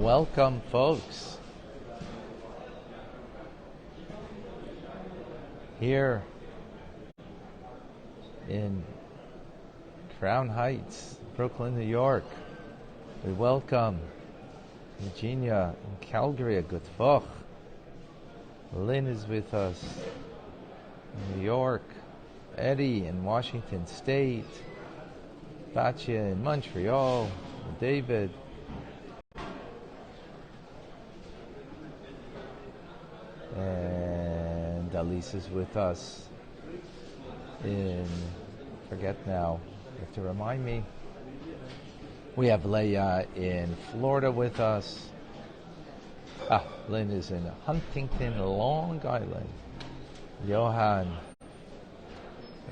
Welcome, folks. Here in Crown Heights, Brooklyn, New York, we welcome Virginia in Calgary, a good fuck. Lynn is with us in New York, Eddie in Washington State, Batya in Montreal, David. And Alice is with us in, forget now, you have to remind me. We have Leah in Florida with us. Lynn is in Huntington, Long Island. Johan,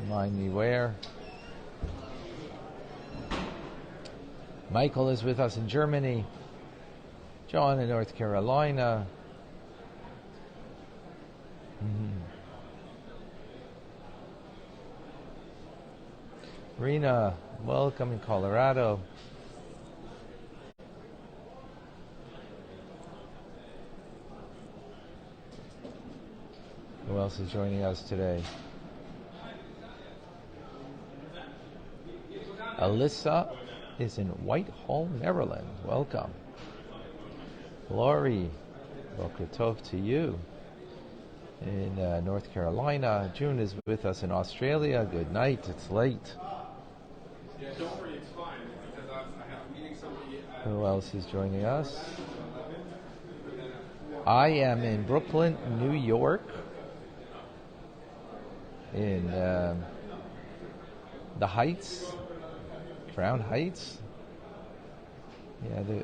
remind me where. Michael is with us in Germany. John in North Carolina. Rena, welcome in Colorado. Who else is joining us today? Alyssa is in Whitehall, Maryland. Welcome. Lori, Boker Tov to you. In North Carolina. June is with us in Australia. Good night. It's late. Yeah, don't worry, it's fine because I have a meeting somebody. Who else is joining us? I am in Brooklyn, New York. In the Heights, Crown Heights. Yeah,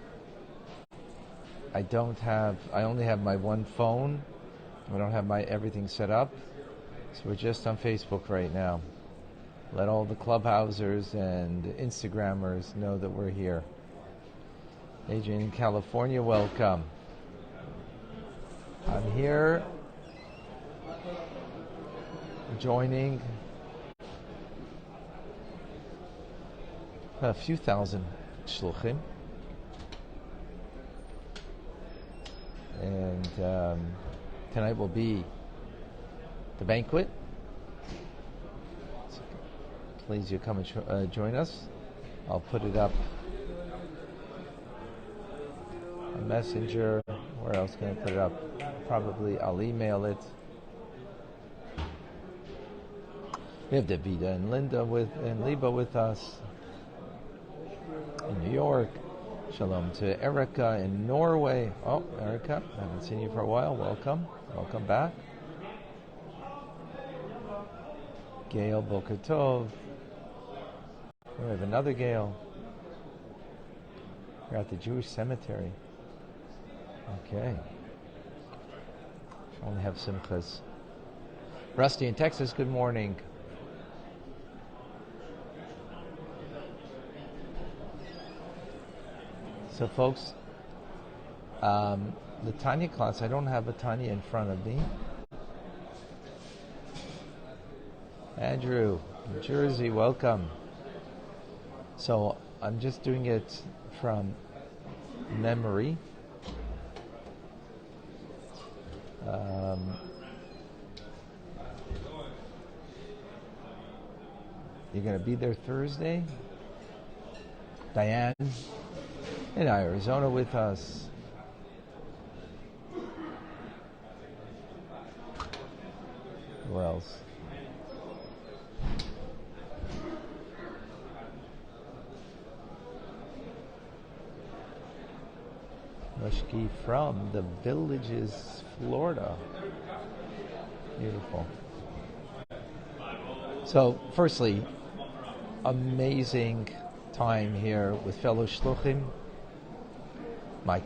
I only have my one phone. I don't have my everything set up, so we're just on Facebook right now. Let all the clubhousers and Instagrammers know that we're here. Adrian in California, welcome. I'm here joining a few thousand shluchim, and tonight will be the banquet. So please, you come and join us. I'll put it up on Messenger. Where else can I put it up? Probably I'll email it. We have Davida and Linda and Liba with us in New York. Shalom to Erica in Norway. Oh, Erica, I haven't seen you for a while. Welcome. Welcome back. Gail Boker Tov. We have another Gail. We're at the Jewish cemetery. Okay. I only have simchas. Rusty in Texas, good morning. So folks, the Tanya class, I don't have a Tanya in front of me. Andrew, New Jersey, welcome. So I'm just doing it from memory. You're going to be there Thursday? Diane in Arizona with us. Who else? Mushki from the Villages, Florida. Beautiful. So, firstly, amazing time here with fellow shluchim. I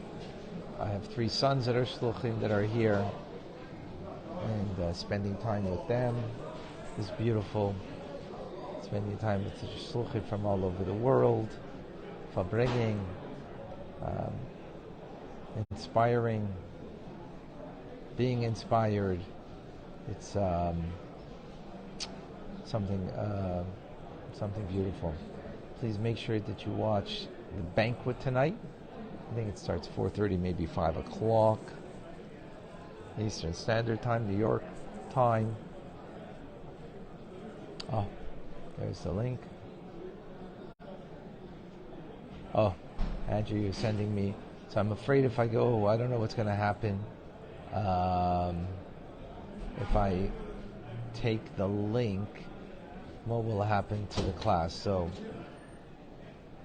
have 3 sons that are shluchim that are here, and spending time with them is beautiful. Spending time with the shluchim from all over the world, for bringing, inspiring, being inspired. It's something beautiful. Please make sure that you watch the banquet tonight. I think it starts 4:30, maybe 5 o'clock. Eastern Standard Time, New York time. Oh, there's the link. Oh, Andrew, you're sending me. So I'm afraid if I go, I don't know what's going to happen. If I take the link, what will happen to the class? So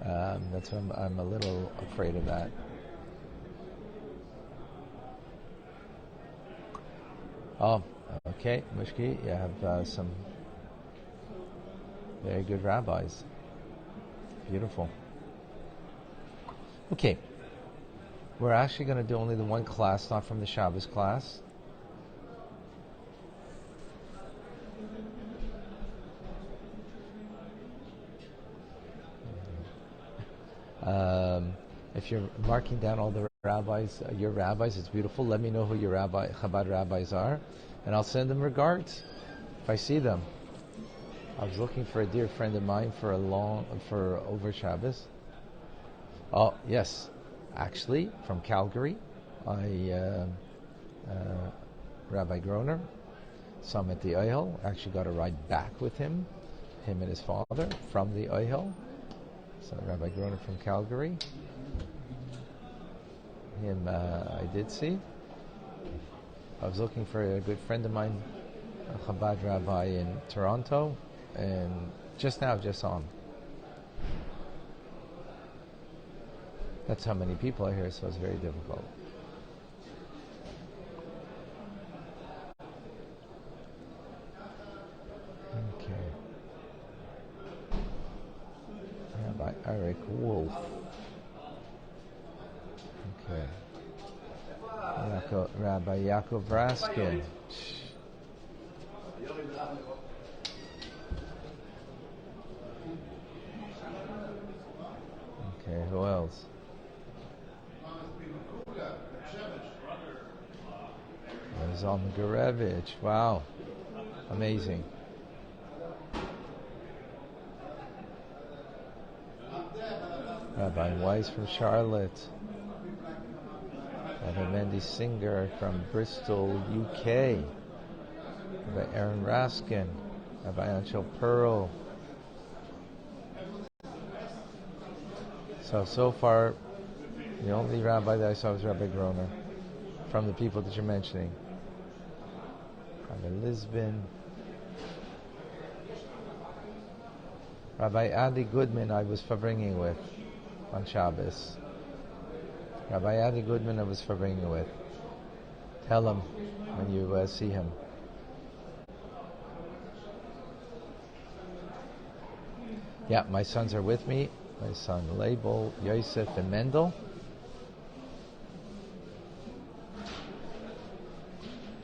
that's why I'm a little afraid of that. Oh, okay, Mushki, you have some very good rabbis. Beautiful. Okay, we're actually going to do only the one class, not from the Shabbos class. If you're marking down all the rabbis, your rabbis, it's beautiful. Let me know who your Chabad rabbis are, and I'll send them regards if I see them. I was looking for a dear friend of mine for over Shabbos. Oh yes, actually from Calgary, Rabbi Groner, saw him at the Ohel. Actually got a ride back with him and his father from the Ohel. So Rabbi Groner from Calgary. Him I did see. I was looking for a good friend of mine, a Chabad rabbi in Toronto, and just saw him. That's how many people are here, so it's very difficult. Okay. Rabbi Eric Wolf. Okay. Rabbi Yaakov Raskin. Okay, who else? Zalman Gurevich. Wow. Amazing. Rabbi Weiss from Charlotte. Rabbi Mendy Singer from Bristol, UK. Rabbi Aaron Raskin. Rabbi Anshel Pearl. So far, the only rabbi that I saw was Rabbi Groner, from the people that you're mentioning. Rabbi Lisbon. Rabbi Adi Goodman I was farbringing with on Shabbos. Rabbi Adi Goodman I was farbringing with. Tell him when you see him. Yeah, my sons are with me. My son Label, Yosef, and Mendel.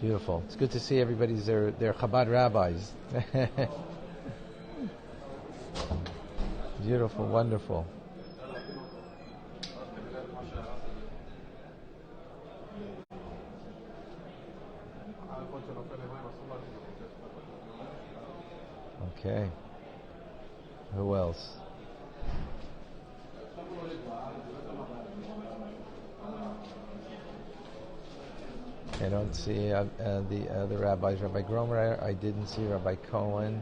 Beautiful. It's good to see everybody's their Chabad rabbis. Beautiful, wonderful. Okay. Who else? I don't see the other rabbis. Rabbi Gromer, I didn't see. Rabbi Cohen.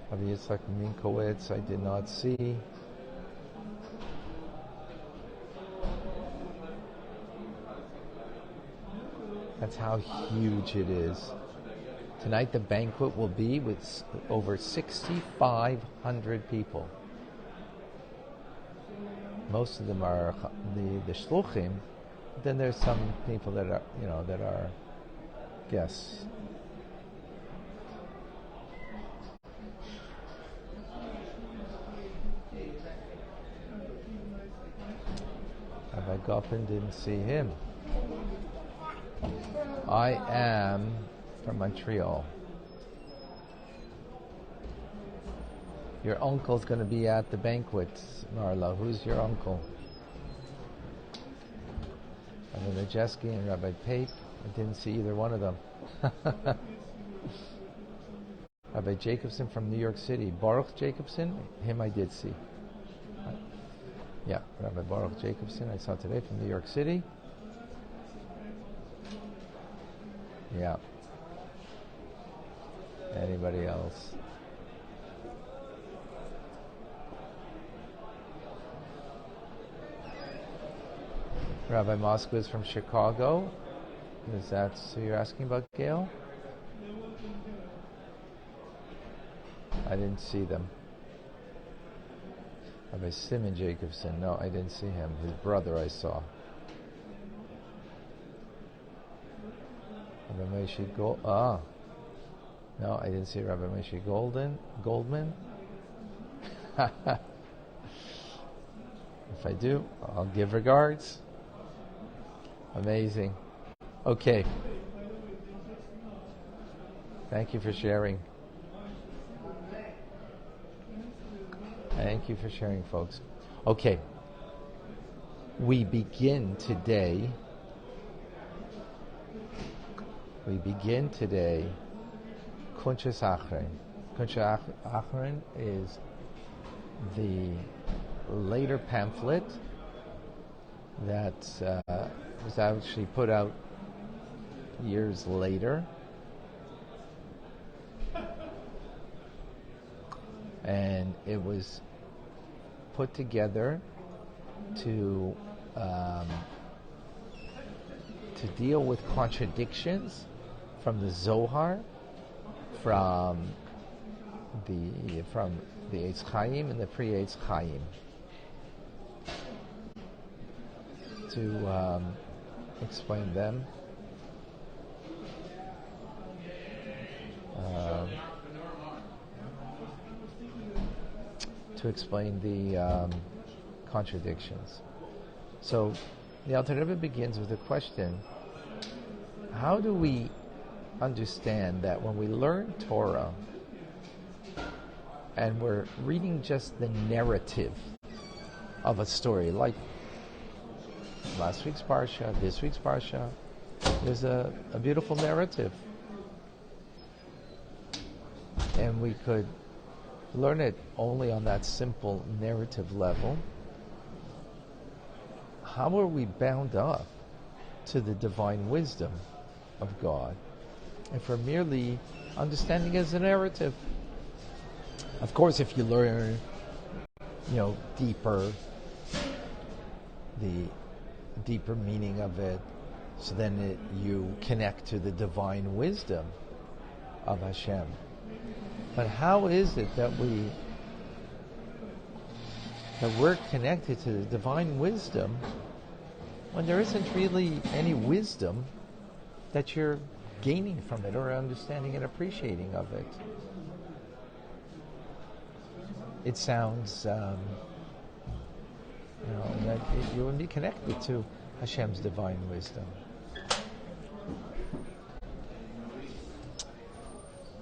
Rabbi Yitzhak Minkowitz, I did not see. That's how huge it is. Tonight the banquet will be with over 6,500 people. Most of them are the shluchim. Then there's some people that are guests. Rabbi Goffin, didn't see him. I am from Montreal. Your uncle's going to be at the banquet, Marla. Who's your uncle? Rabbi Majeski and Rabbi Pape. I didn't see either one of them. Rabbi Jacobson from New York City. Baruch Jacobson, him I did see. Yeah, Rabbi Baruch Jacobson, I saw today from New York City. Yeah. Anybody else? Rabbi Moskowitz from Chicago. Is that who you're asking about, Gail? I didn't see them. Rabbi Simon Jacobson. No, I didn't see him. His brother I saw. Rabbi Moshe no, I didn't see Rabbi Moshe Goldman. If I do, I'll give regards. Amazing. Okay. Thank you for sharing. Thank you for sharing, folks. Okay. We begin today Kunches Achron. Kunches Achron is the later pamphlet that was actually put out years later. And it was put together to deal with contradictions from the Zohar, from the Eitz Chaim and the pre-Eitz Chaim, to explain them. To explain the contradictions. So the Alter Rebbe begins with a question: how do we understand that when we learn Torah and we're reading just the narrative of a story, like last week's Parsha, this week's Parsha, there's a beautiful narrative, and we could learn it only on that simple narrative level? How are we bound up to the divine wisdom of God if we're merely understanding as a narrative? Of course, if you learn, deeper, the deeper meaning of it, so then you connect to the divine wisdom of Hashem. But how is it that we're connected to the divine wisdom when there isn't really any wisdom that you're gaining from it or understanding and appreciating of it? It sounds, that you wouldn't be connected to Hashem's divine wisdom.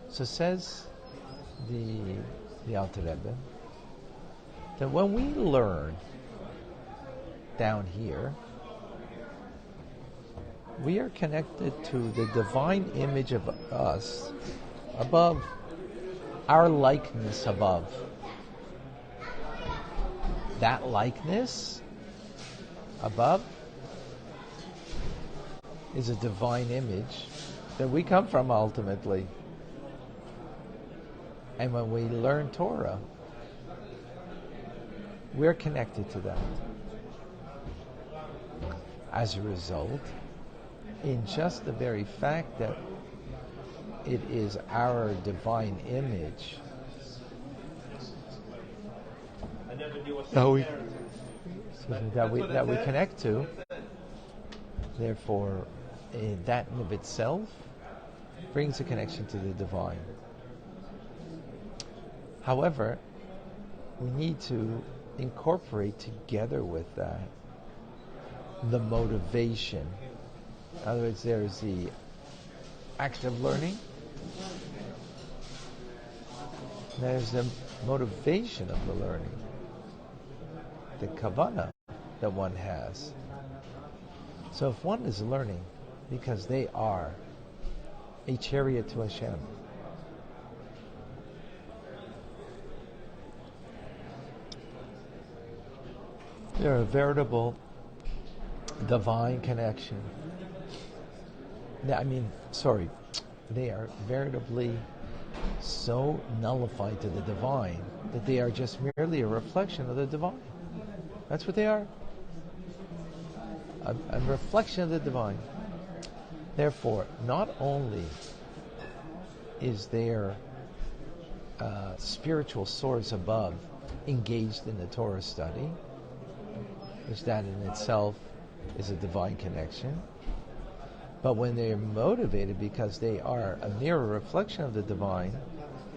So says the Alter Rebbe that when we learn down here, we are connected to the divine image of us above, our likeness above. That likeness above is a divine image that we come from ultimately. And when we learn Torah, we're connected to that. As a result, in just the very fact that it is our divine image that we connect to, therefore, that in of itself brings a connection to the divine. However, we need to incorporate together with that the motivation. In other words, there's the act of learning, there's the motivation of the learning, the kavanah that one has. So if one is learning because they are a chariot to Hashem, They're a veritable divine connection. They are veritably so nullified to the divine that they are just merely a reflection of the divine. That's what they are. A reflection of the divine. Therefore, not only is their spiritual source above engaged in the Torah study, which that in itself is a divine connection, but when they are motivated because they are a mirror reflection of the divine,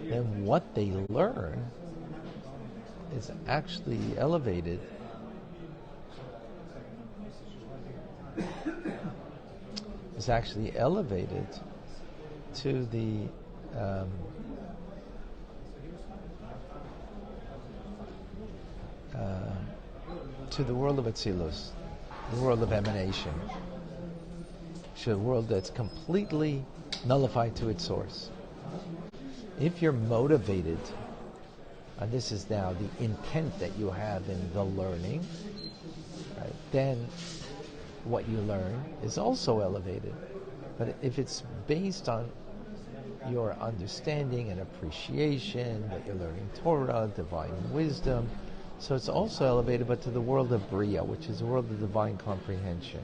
then what they learn is actually elevated to the world of Atzilus, the world of emanation, to a world that's completely nullified to its source. If you're motivated, and this is now the intent that you have in the learning, right, then what you learn is also elevated. But if it's based on your understanding and appreciation that you're learning Torah, divine wisdom, so it's also elevated, but to the world of Bria, which is the world of divine comprehension.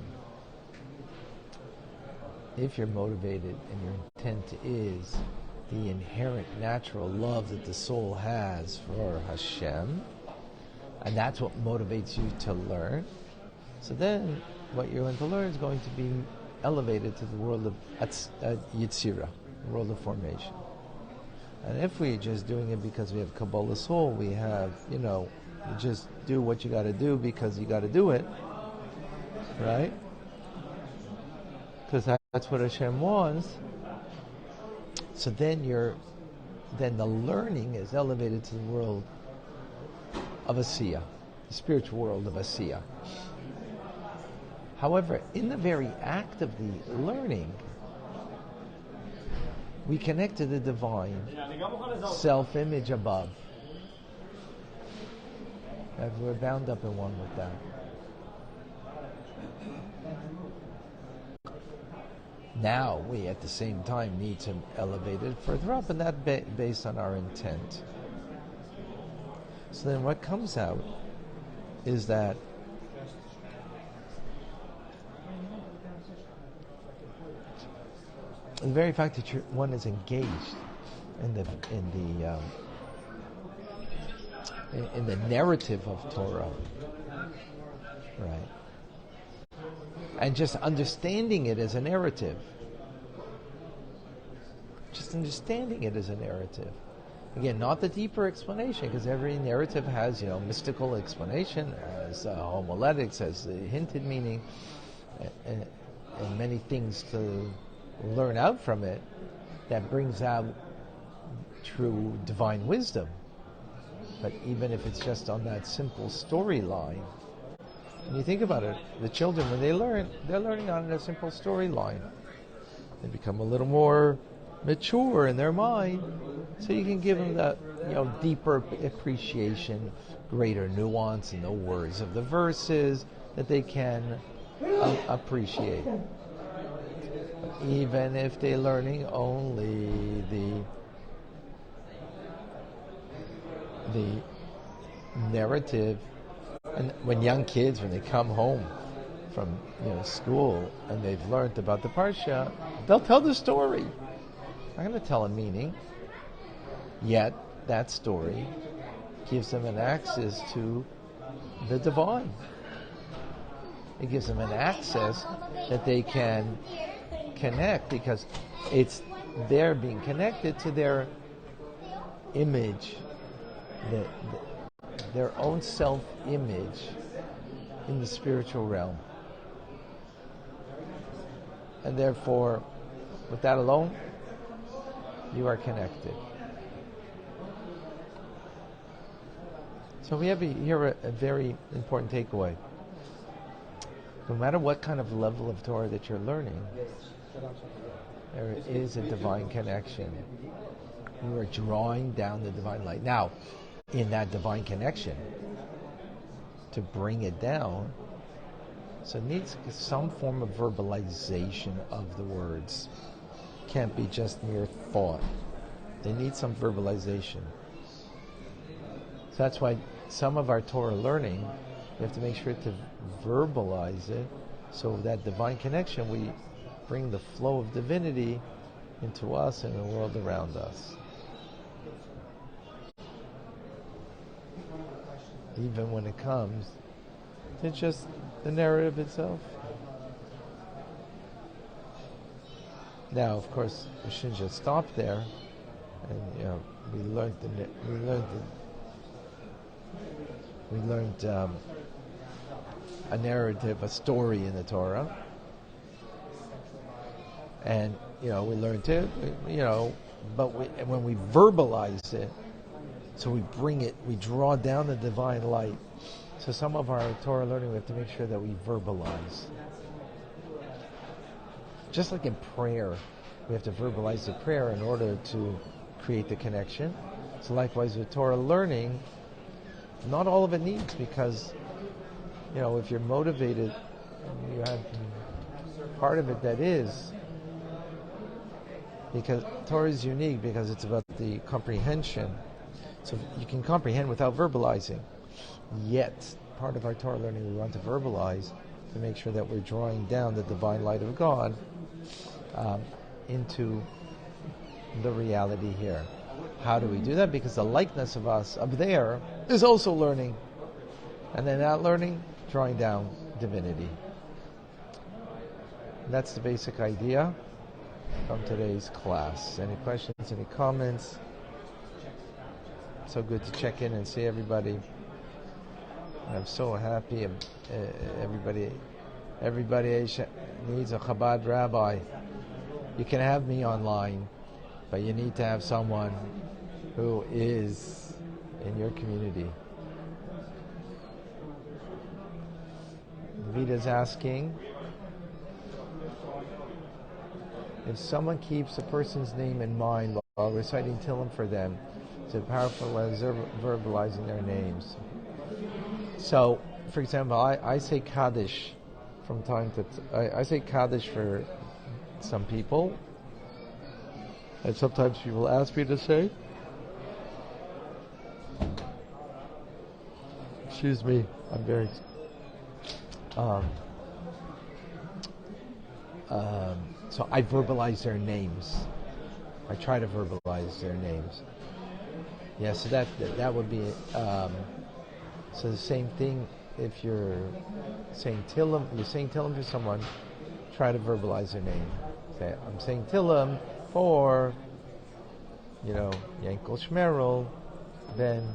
If you're motivated and your intent is the inherent natural love that the soul has for Hashem, and that's what motivates you to learn, so then what you're going to learn is going to be elevated to the world of Yitzira, the world of formation. And if we're just doing it because we have Kabbalah soul, we have, you just do what you got to do because you got to do it, right? Because that's what Hashem wants. So then the learning is elevated to the world of Asiya, the spiritual world of Asiya. However, in the very act of the learning, we connect to the divine self-image above. And we're bound up in one with that. Now we, at the same time, need to elevate it further up, and that based on our intent. So then what comes out is that the very fact that one is engaged in the narrative of Torah, right? And just understanding it as a narrative. Again, not the deeper explanation, because every narrative has, mystical explanation, as homiletics, as the hinted meaning, and many things to learn out from it that brings out true divine wisdom. But even if it's just on that simple storyline, when you think about it, the children, when they learn, they're learning on a simple storyline. They become a little more mature in their mind, so you can give them that, deeper appreciation, greater nuance in the words of the verses that they can appreciate. Even if they're learning only the narrative. And when young kids, when they come home from school and they've learned about the parsha, they'll tell the story. I'm going to tell a meaning, yet that story gives them an access to the divine. It gives them an access that they can connect, because they're being connected to their image, their own self-image in the spiritual realm. And therefore, with that alone, you are connected. So we have here a very important takeaway. No matter what kind of level of Torah that you're learning, there is a divine connection. You are drawing down the divine light. Now, in that divine connection, to bring it down. So it needs some form of verbalization of the words. Can't be just mere thought. They need some verbalization. So that's why some of our Torah learning, we have to make sure to verbalize it, so that divine connection, we bring the flow of divinity into us and the world around us. Even when it comes to just the narrative itself. Now, of course, we shouldn't just stop there. And we learned a narrative, a story in the Torah, and we learned it. But when we verbalize it, so we bring it, we draw down the divine light. So some of our Torah learning, we have to make sure that we verbalize. Just like in prayer, we have to verbalize the prayer in order to create the connection. So likewise with Torah learning, not all of it needs, because if you're motivated, you have part of it that is, because Torah is unique because it's about the comprehension. So you can comprehend without verbalizing. Yet, part of our Torah learning, we want to verbalize to make sure that we're drawing down the divine light of God into the reality here. How do we do that? Because the likeness of us up there is also learning. And then that learning, drawing down divinity. That's the basic idea from today's class. Any questions, any comments? So good to check in and see everybody. I'm so happy. Everybody needs a Chabad rabbi. You can have me online, but you need to have someone who is in your community. Vita's asking, if someone keeps a person's name in mind while reciting Tehillim for them, is it powerful as verbalizing their names? So, for example, I say Kaddish from time to I say Kaddish for some people, and sometimes people ask me to say. Excuse me, I'm very. So I verbalize their names. I try to verbalize their names. Yeah, so that would be. So the same thing. If you're saying Tehillim, for someone, try to verbalize their name. Say, I'm saying Tehillim for, Yankel Shmerel, then,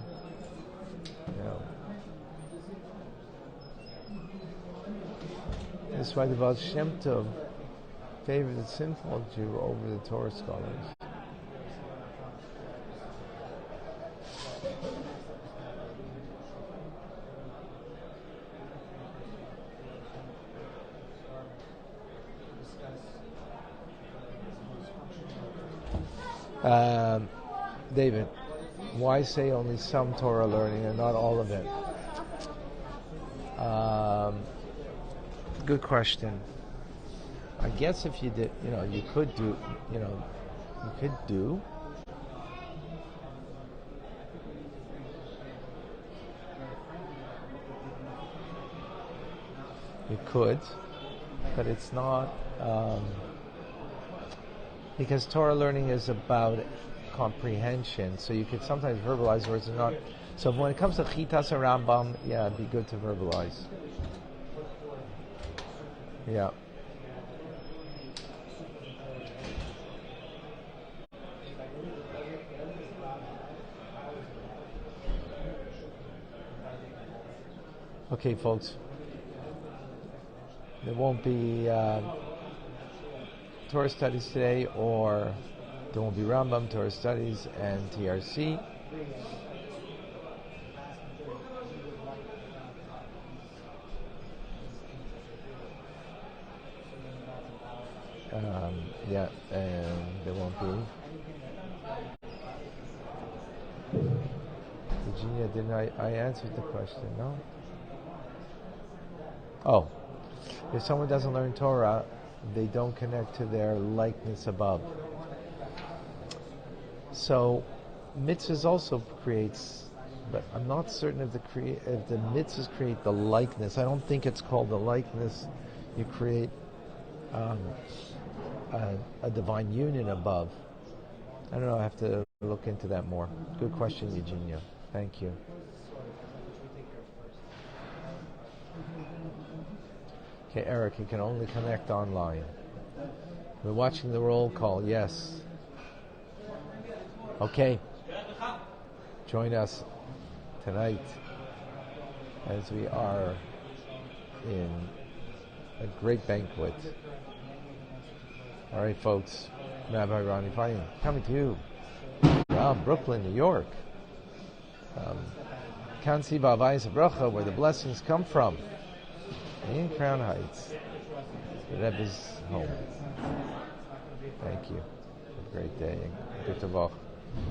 That's why the Baal Shem Tov favored the sinful Jew over the Torah scholars. David, why say only some Torah learning and not all of it? Good question. I guess if you did, you could do, You could, but it's not, because Torah learning is about comprehension, so you could sometimes verbalize words and not. So when it comes to Chitas and Rambam, yeah, it'd be good to verbalize. Yeah. Okay, folks. There won't be Torah studies today, or there won't be Rambam, Torah studies, and TRC. And there won't be. Virginia, didn't I answered the question, no? Oh, if someone doesn't learn Torah, they don't connect to their likeness above. So, mitzvahs also creates, but I'm not certain if the mitzvahs create the likeness. I don't think it's called the likeness. You create a divine union above. I don't know. I have to look into that more. Good question, Eugenia. Thank you. Okay, Eric, you can only connect online. We're watching the roll call. Yes. Okay. Join us tonight as we are in a great banquet. All right, folks. Rabbi Ronnie Fine coming to you from Brooklyn, New York. Kansi Bavais Bracha, where the blessings come from, in Crown Heights, the Rebbe's home. Thank you. Have a great day. Good to